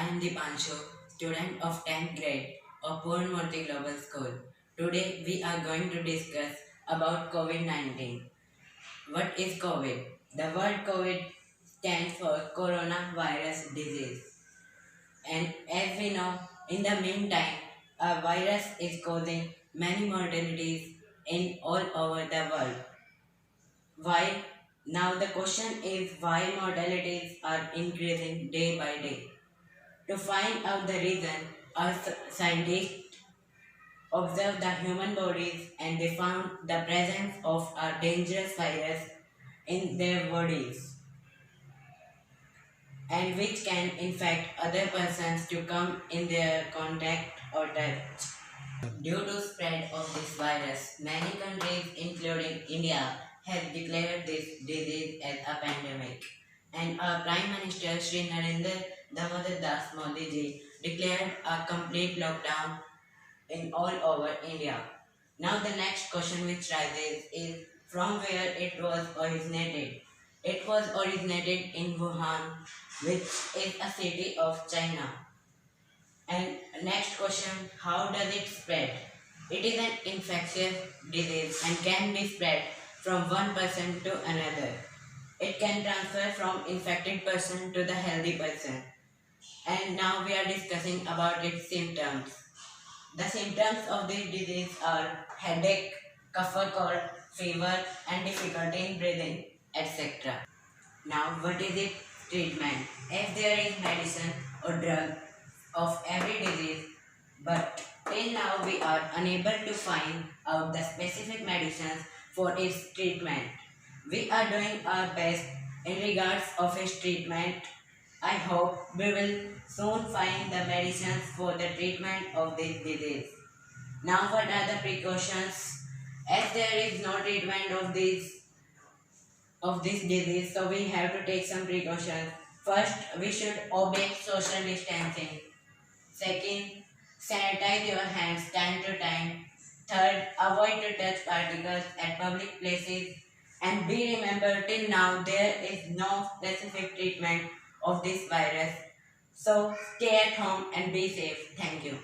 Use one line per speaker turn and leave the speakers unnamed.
I am Dipanshu, student of 10th grade of Puran Murti Global School. Today we are going to discuss about COVID-19. What is COVID? The word COVID stands for coronavirus disease. And as we know, in the meantime, a virus is causing many mortalities in all over the world. Why? Now the question is why mortalities are increasing day by day. To find out the reason, our scientists observed the human bodies and they found the presence of a dangerous virus in their bodies and which can infect other persons to come in their contact or touch. Due to spread of this virus, many countries including India have declared this disease as a pandemic. And our Prime Minister Shri Narendra Damodar Das Modi ji declared a complete lockdown in all over India. Now the next question which rises is from where it was originated. It was originated in Wuhan, which is a city of China. And next question, how does it spread? It is an infectious disease and can be spread from one person to another. It can transfer from infected person to the healthy person. And now we are discussing about its symptoms. The symptoms of this disease are headache, cough or cold, fever and difficulty in breathing, etc. Now what is its treatment? If there is medicine or drug of every disease, but till now we are unable to find out the specific medicines for its treatment. We are doing our best in regards of its treatment. I hope we will soon find the medicines for the treatment of this disease. Now what are the precautions? As there is no treatment of this disease, so we have to take some precautions. First, we should obey social distancing. Second, sanitize your hands time to time. Third, avoid to touch particles at public places. And be remembered till now there is no specific treatment of this virus. So stay at home and be safe. Thank you.